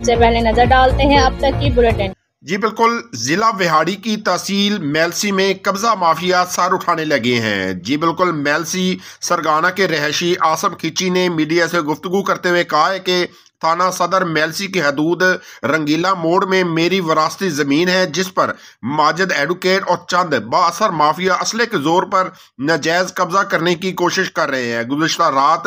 سب سے پہلے نظر ڈالتے ہیں اب تک کی بلیٹن۔ جی بالکل، ضلع وہاڑی کی تحصیل میلسی میں قبضہ مافیا سر اٹھانے لگے ہیں۔ جی بالکل، میلسی سرگانہ کے رہائشی آصم کھچی نے میڈیا سے گفتگو کرتے ہوئے کہا ہے کہ تھانہ صدر میلسی کی حدود رنگیلا موڑ میں میری وراثتی زمین ہے، جس پر ماجد ایڈوکیٹ اور چند بااثر مافیا اسلحے کے زور پر ناجائز قبضہ کرنے کی کوشش کر رہے ہیں۔ گزشتہ رات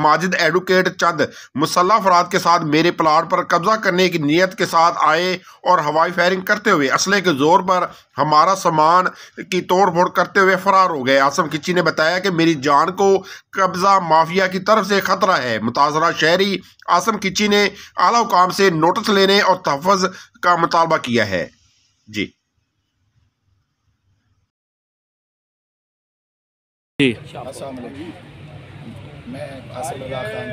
ماجد ایڈوکیٹ چند مسلح افراد کے ساتھ میرے پلاٹ پر قبضہ کرنے کی نیت کے ساتھ آئے اور ہوائی فائرنگ کرتے ہوئے اسلحے کے زور پر ہمارا سامان کی توڑ پھوڑ کرتے ہوئے فرار ہو گئے۔ آصم کھچی نے بتایا کہ میری جان کو قبضہ مافیا کی طرف سے خطرہ ہے۔ متاثرہ شہری آصم کھچی نے اعلیٰ حکام سے نوٹس لینے اور تحفظ کا مطالبہ کیا ہے۔ جی السلام علیکم، میں آصف رضا خان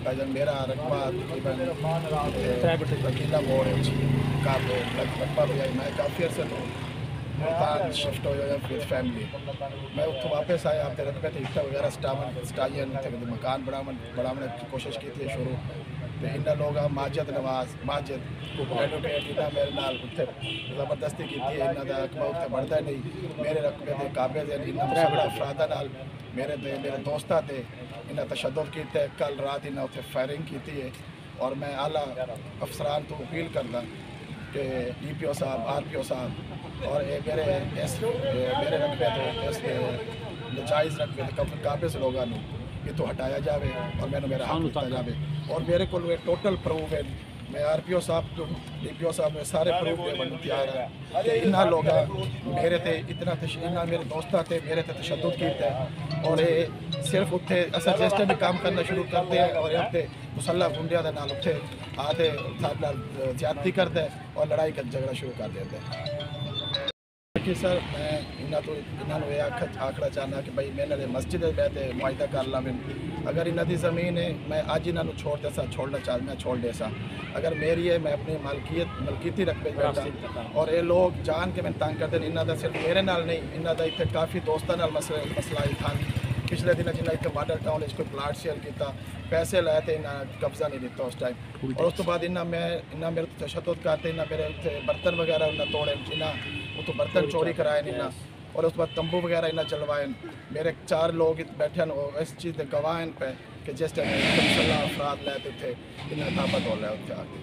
بھائی، میرا رقبہ رنگیلا موڑ کا رقبہ بھی ہے۔ میں کافی عرصے تو ملتان شفٹ ہویا وتھ فیملی۔ میں اتوں واپس آیا، اپنے رقبے سے اٹا وغیرہ سٹائن مکان بڑھانے کی کوشش کی تھی شروع۔ تو ان لوگ ماجد نواز ماجد ایڈوکیٹ ان میرے نال اتنے زبردستی کی تھی۔ انہوں کا رقبہ اتنے بڑھتا نہیں، میرے رقبے کے قابض ہیں۔ ان مسلح افراد نال میرے دوستاں تے انہیں تشدد کیتے۔ کل رات انہیں اتنے فائرنگ کی ہے، اور میں اعلیٰ افسران تو اپیل کردا کہ ڈی پی او صاحب، آر پی او صاحب اور میرے رقبے تو اس ناجائز رقبے قابض لوگوں یہ تو ہٹایا جاوے اور میں نے میرا حق دیتا جاوے۔ اور میرے کو ٹوٹل پروف ہے، میں آر پی او صاحب ڈی پی او صاحب میں سارے پروف دے بن تیار ہے کہ انہاں لوگا میرے تے اتنا انہاں میرے دوستاں تے میرے تے تشدد کیتا ہے، اور یہ صرف اتنے اصل جس بھی کام کرنا شروع کرتے ہیں اور اب مسلح گنڈیاں دے نال اتنے آتے زیادتی کرتے ہیں اور لڑائی کا جھگڑا شروع کر دیتے ہیں۔ سر میں انہوں یہ آخنا چاہنا کہ بھائی میں مسجد بہتے معاہدہ کر لا، اگر انہوں کی زمین ہے میں اج انہوں چھوڑ دے سا، چھوڑنا چاہ میں چھوڑ دے سا۔ اگر میری ہے میں اپنی ملکیتی رقبے بیٹھا، اور یہ لوگ جان کے میں تنگ کرتے ہیں۔ انہوں کا صرف میرے نال نہیں، انہوں کا اتنے کافی دوستوں نال مسئلہ تھا۔ پچھلے دن جنہیں اتنے ماڈل ٹاؤن کوئی پلاٹ سیل کیا، پیسے لائے تھے، انہیں قبضہ نہیں دیتا اس ٹائم۔ اور اس تو بعد انہیں میرے تشدد کرتے، انہیں میرے برتن وغیرہ انہیں توڑے، انہیں تو برتن چوری کرائے انہیں، اور اس بعد تمبو وغیرہ انہیں چلوائے۔ میرے 4 لوگ بیٹھے اس چیز کے گواہ پہ کہ جس ٹائم مسلح افراد لیتے تھے انہیں تھاپا توڑ لیا اتنے آ کے۔